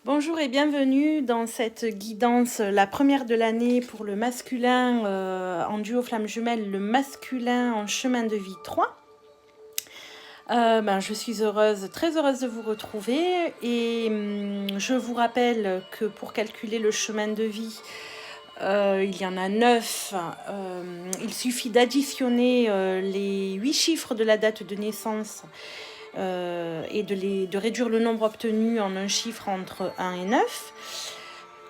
Bonjour et bienvenue dans cette guidance, la première de l'année pour le masculin en duo flamme jumelle, le masculin en chemin de vie 3. Je suis très heureuse de vous retrouver et je vous rappelle que pour calculer le chemin de vie, il y en a 9. Il suffit d'additionner les 8 chiffres de la date de naissance et de réduire le nombre obtenu en un chiffre entre 1 et 9.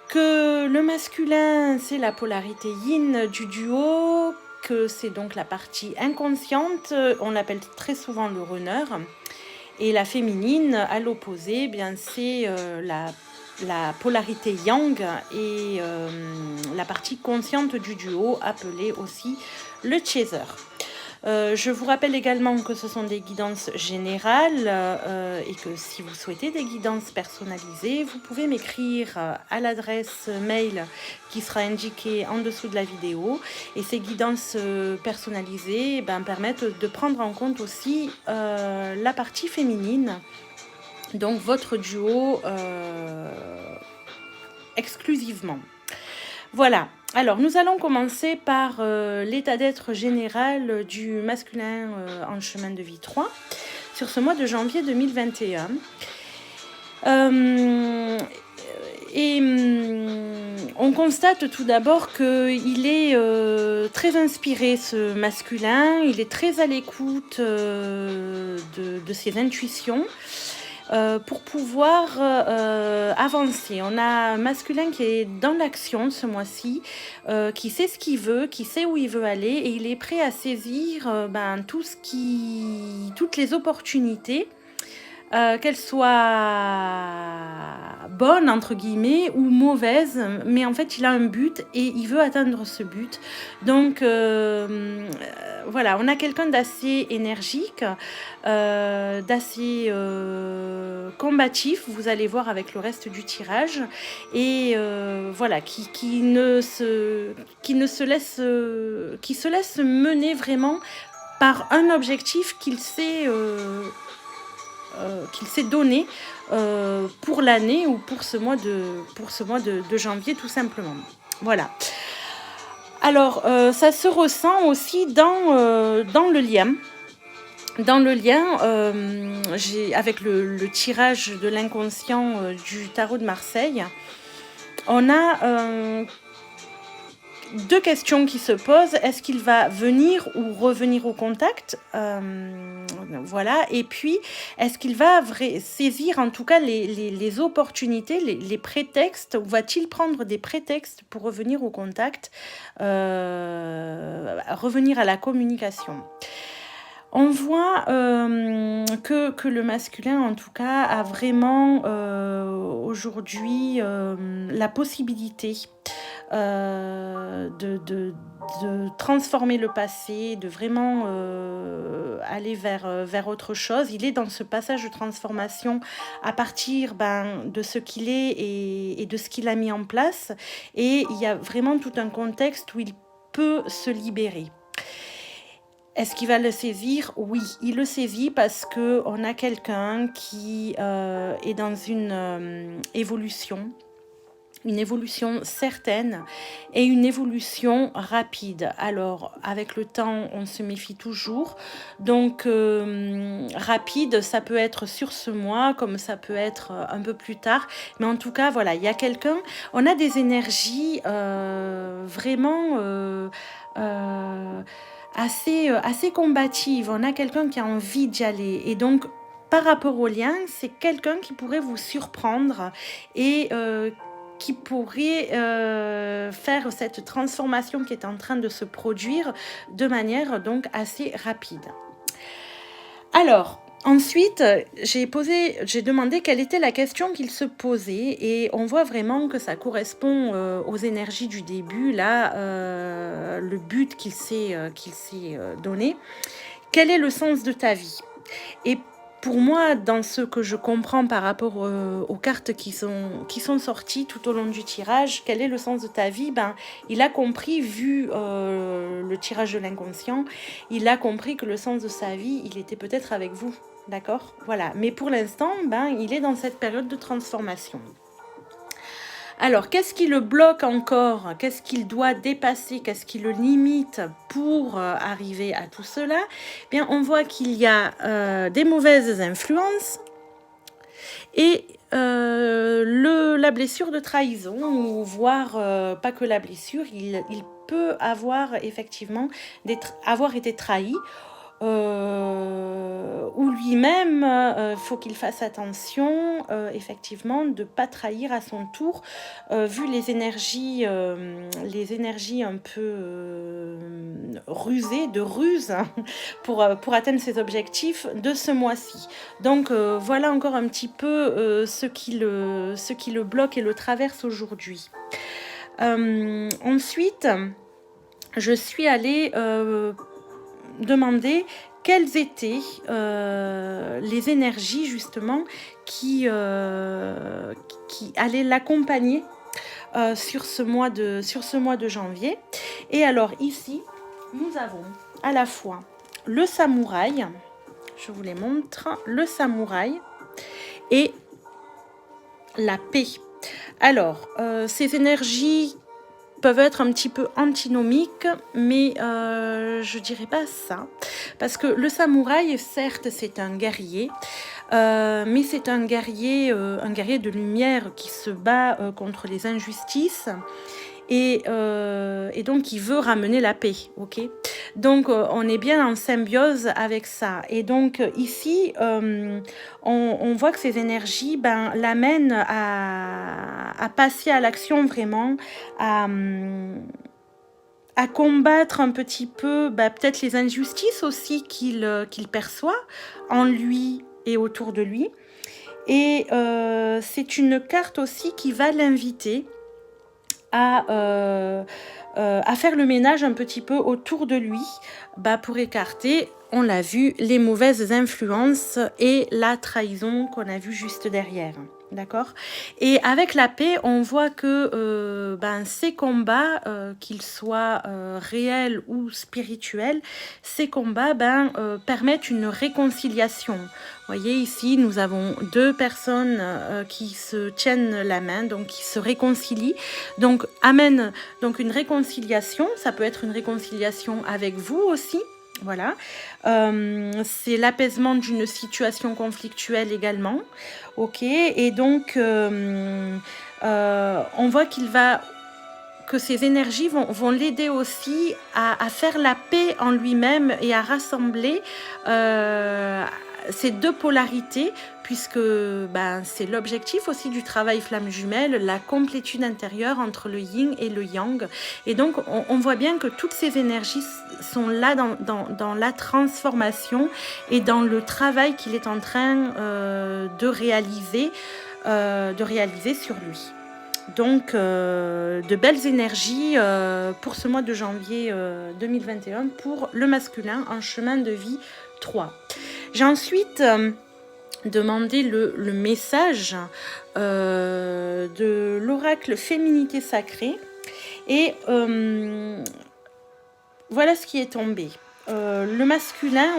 Que le masculin, c'est la polarité yin du duo, que c'est donc la partie inconsciente, on l'appelle très souvent le runner. Et la féminine, à l'opposé, bien c'est la polarité yang et la partie consciente du duo, appelée aussi le chaser. Je vous rappelle également que ce sont des guidances générales et que si vous souhaitez des guidances personnalisées, vous pouvez m'écrire à l'adresse mail qui sera indiquée en dessous de la vidéo. Et ces guidances personnalisées permettent de prendre en compte aussi la partie féminine, donc votre duo exclusivement. Voilà. Alors, nous allons commencer par l'état d'être général du masculin en chemin de vie 3 sur ce mois de janvier 2021. On constate tout d'abord qu'il est très inspiré, ce masculin. Il est très à l'écoute de ses intuitions. Pour pouvoir avancer. On a un masculin qui est dans l'action ce mois-ci, qui sait ce qu'il veut, qui sait où il veut aller et il est prêt à saisir toutes les opportunités, qu'elles soient bonnes entre guillemets ou mauvaises, mais en fait il a un but et il veut atteindre ce but. Donc voilà, on a quelqu'un d'assez énergique, d'assez combatif, vous allez voir avec le reste du tirage, et voilà, qui se laisse mener vraiment par un objectif qu'il s'est donné pour l'année ou pour ce mois de janvier tout simplement. Voilà. Alors, ça se ressent aussi dans le lien. Dans le lien, avec le tirage de l'inconscient du tarot de Marseille, on a deux questions qui se posent. Est-ce qu'il va venir ou revenir au contact? Voilà. Et puis, est-ce qu'il va saisir en tout cas les opportunités, les prétextes, ou va-t-il prendre des prétextes pour revenir au contact, revenir à la communication? On voit que le masculin, en tout cas, a vraiment aujourd'hui la possibilité de transformer le passé, de vraiment aller vers autre chose. Il est dans ce passage de transformation à partir de ce qu'il est et de ce qu'il a mis en place. Et il y a vraiment tout un contexte où il peut se libérer. Est-ce qu'il va le saisir? Oui, il le saisit parce qu'on a quelqu'un qui est dans une évolution certaine et une évolution rapide. Alors, avec le temps, on se méfie toujours. Donc, rapide, ça peut être sur ce mois, comme ça peut être un peu plus tard. Mais en tout cas, voilà, il y a quelqu'un. On a des énergies vraiment assez combative. On a quelqu'un qui a envie d'y aller. Et donc, par rapport au lien, c'est quelqu'un qui pourrait vous surprendre et qui pourrait faire cette transformation qui est en train de se produire de manière donc assez rapide. Alors, ensuite, j'ai demandé quelle était la question qu'il se posait et on voit vraiment que ça correspond aux énergies du début, là, le but qu'il s'est donné. Quel est le sens de ta vie? Et pour moi, dans ce que je comprends par rapport aux cartes qui sont sorties tout au long du tirage, quel est le sens de ta vie? Il a compris, vu le tirage de l'inconscient, il a compris que le sens de sa vie, il était peut-être avec vous. D'accord? Voilà. Mais pour l'instant, il est dans cette période de transformation. Alors, qu'est-ce qui le bloque encore? Qu'est-ce qu'il doit dépasser? Qu'est-ce qui le limite pour arriver à tout cela? Eh bien, on voit qu'il y a des mauvaises influences et la blessure de trahison, ou voire pas que la blessure, il peut avoir effectivement avoir été trahi, ou lui-même, faut qu'il fasse attention, effectivement, de ne pas trahir à son tour, vu les énergies un peu rusées, de ruse, pour atteindre ses objectifs de ce mois-ci. Donc voilà encore un petit peu ce qui le bloque et le traverse aujourd'hui. Ensuite, je suis allée demander quelles étaient les énergies justement qui allaient l'accompagner sur ce mois de janvier. Et alors ici, nous avons à la fois le samouraï, je vous les montre, le samouraï et la paix. Alors, ces énergies peuvent être un petit peu antinomiques, mais je dirais pas ça, parce que le samouraï, certes, c'est un guerrier, mais c'est un guerrier de lumière qui se bat contre les injustices, et donc qui veut ramener la paix, ok? Donc on est bien en symbiose avec ça, et donc ici on voit que ces énergies l'amènent à passer à l'action, vraiment à combattre un petit peu peut-être les injustices aussi qu'il perçoit en lui et autour de lui. Et c'est une carte aussi qui va l'inviter à faire le ménage un petit peu autour de lui, pour écarter, on l'a vu, les mauvaises influences et la trahison qu'on a vu juste derrière. D'accord? Et avec la paix, on voit que ces combats, qu'ils soient réels ou spirituels, ces combats permettent une réconciliation. Vous voyez ici, nous avons deux personnes qui se tiennent la main, donc qui se réconcilient. Donc amène donc une réconciliation. Ça peut être une réconciliation avec vous aussi. Voilà, c'est l'apaisement d'une situation conflictuelle également, ok, et donc on voit que ces énergies vont l'aider aussi à faire la paix en lui-même et à rassembler ces deux polarités, puisque c'est l'objectif aussi du travail flamme jumelle, la complétude intérieure entre le yin et le yang. Et donc on voit bien que toutes ces énergies sont là dans la transformation et dans le travail qu'il est en train de réaliser sur lui. Donc de belles énergies pour ce mois de janvier 2021 pour le masculin en chemin de vie 3. J'ai ensuite demandé le message de l'oracle Féminité Sacrée, et voilà ce qui est tombé. Le masculin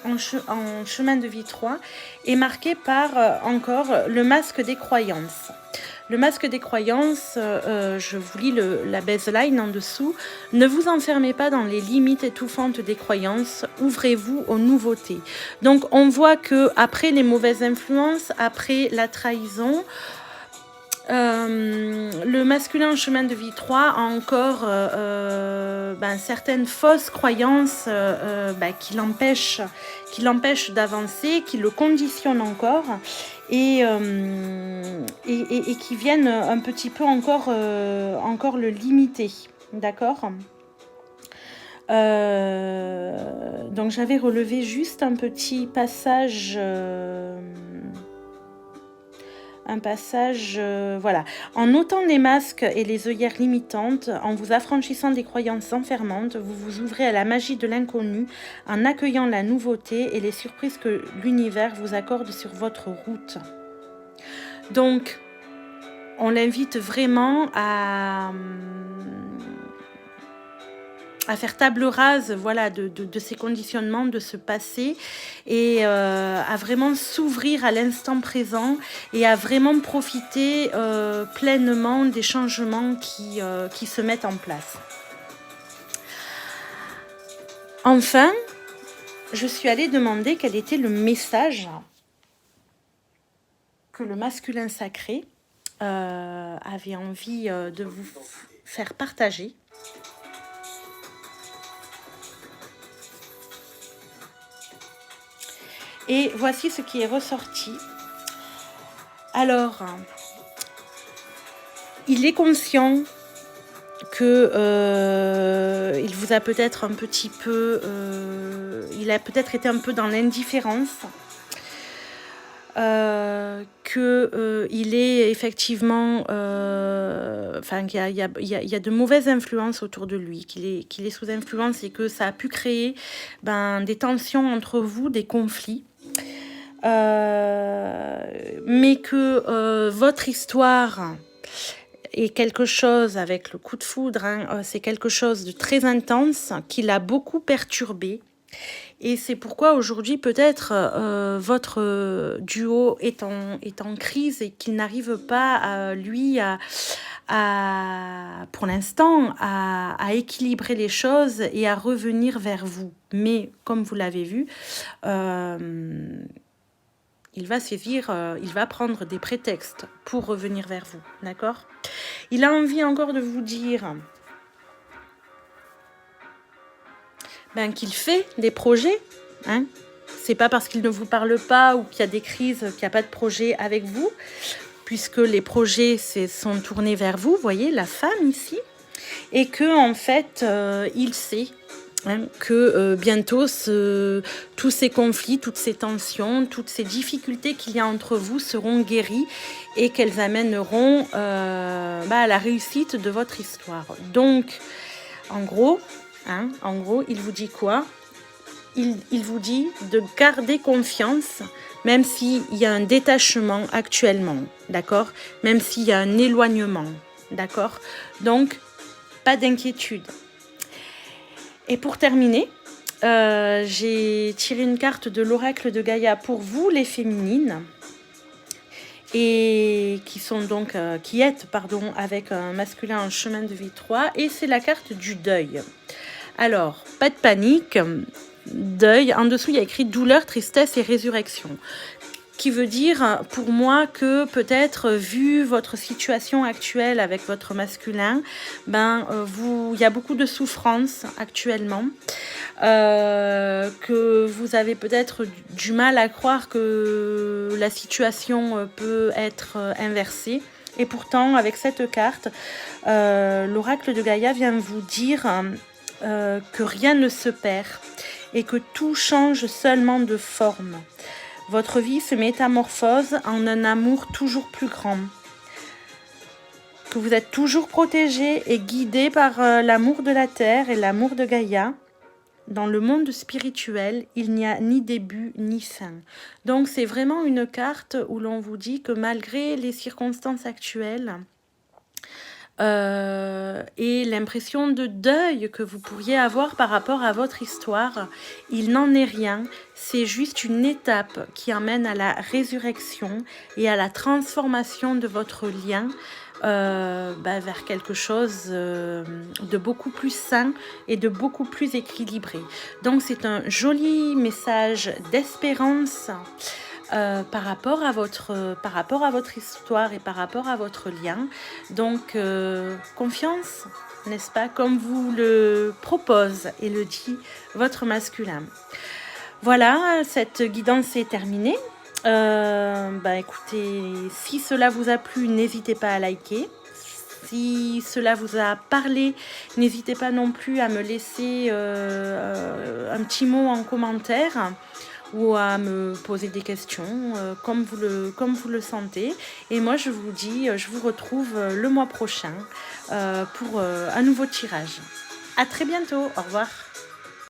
en chemin de vie 3 est marqué par encore le masque des croyances. Le masque des croyances, je vous lis la baseline en dessous. Ne vous enfermez pas dans les limites étouffantes des croyances, ouvrez-vous aux nouveautés. Donc on voit que après les mauvaises influences, après la trahison, le masculin en chemin de vie 3 a encore certaines fausses croyances qui l'empêchent d'avancer, qui le conditionnent encore, et qui viennent un petit peu encore le limiter. D'accord ? Donc j'avais relevé juste un petit passage... voilà. En ôtant les masques et les œillères limitantes, en vous affranchissant des croyances enfermantes, vous vous ouvrez à la magie de l'inconnu, en accueillant la nouveauté et les surprises que l'univers vous accorde sur votre route. Donc, on l'invite vraiment à à faire table rase, voilà, de ces conditionnements, de ce passé, et à vraiment s'ouvrir à l'instant présent et à vraiment profiter pleinement des changements qui se mettent en place. Enfin, je suis allée demander quel était le message que le masculin sacré avait envie de vous faire partager. Et voici ce qui est ressorti. Alors, il est conscient que il vous a peut-être un petit peu... il a peut-être été un peu dans l'indifférence. Qu'il est effectivement... Enfin, qu'il y a de mauvaises influences autour de lui, qu'il est sous influence et que ça a pu créer des tensions entre vous, des conflits. Mais que votre histoire est quelque chose, avec le coup de foudre, c'est quelque chose de très intense qui l'a beaucoup perturbé. Et c'est pourquoi aujourd'hui peut-être votre duo est en crise et qu'il n'arrive pas pour l'instant à équilibrer les choses et à revenir vers vous. Mais comme vous l'avez vu, il va prendre des prétextes pour revenir vers vous, d'accord? Il a envie encore de vous dire qu'il fait des projets, hein. C'est pas parce qu'il ne vous parle pas ou qu'il y a des crises qu'il n'y a pas de projet avec vous, puisque les projets sont tournés vers vous, vous voyez, la femme ici, et que en fait, il sait que bientôt tous ces conflits, toutes ces tensions, toutes ces difficultés qu'il y a entre vous seront guéries et qu'elles amèneront à la réussite de votre histoire. Donc, en gros, il vous dit quoi? Il vous dit de garder confiance, même s'il y a un détachement actuellement, d'accord? Même s'il y a un éloignement, d'accord? Donc, pas d'inquiétude. Et pour terminer, j'ai tiré une carte de l'oracle de Gaïa pour vous, les féminines, et qui êtes avec un masculin en chemin de vie 3, et c'est la carte du deuil. Alors, pas de panique, deuil, en dessous il y a écrit douleur, tristesse et résurrection, qui veut dire pour moi que peut-être vu votre situation actuelle avec votre masculin, il y a beaucoup de souffrance actuellement, que vous avez peut-être du mal à croire que la situation peut être inversée. Et pourtant, avec cette carte, l'oracle de Gaïa vient vous dire que rien ne se perd et que tout change seulement de forme. Votre vie se métamorphose en un amour toujours plus grand. Que vous êtes toujours protégé et guidé par l'amour de la terre et l'amour de Gaïa. Dans le monde spirituel, il n'y a ni début ni fin. Donc c'est vraiment une carte où l'on vous dit que malgré les circonstances actuelles, et l'impression de deuil que vous pourriez avoir par rapport à votre histoire, il n'en est rien, c'est juste une étape qui amène à la résurrection et à la transformation de votre lien vers quelque chose de beaucoup plus sain et de beaucoup plus équilibré. Donc c'est un joli message d'espérance par rapport à votre histoire et par rapport à votre lien. Donc confiance, n'est-ce pas, comme vous le propose et le dit votre masculin. Voilà, cette guidance est terminée. Écoutez, si cela vous a plu, n'hésitez pas à liker. Si cela vous a parlé, n'hésitez pas non plus à me laisser un petit mot en commentaire ou à me poser des questions comme vous le sentez. Et moi, je vous retrouve le mois prochain pour un nouveau tirage. À très bientôt. Au revoir.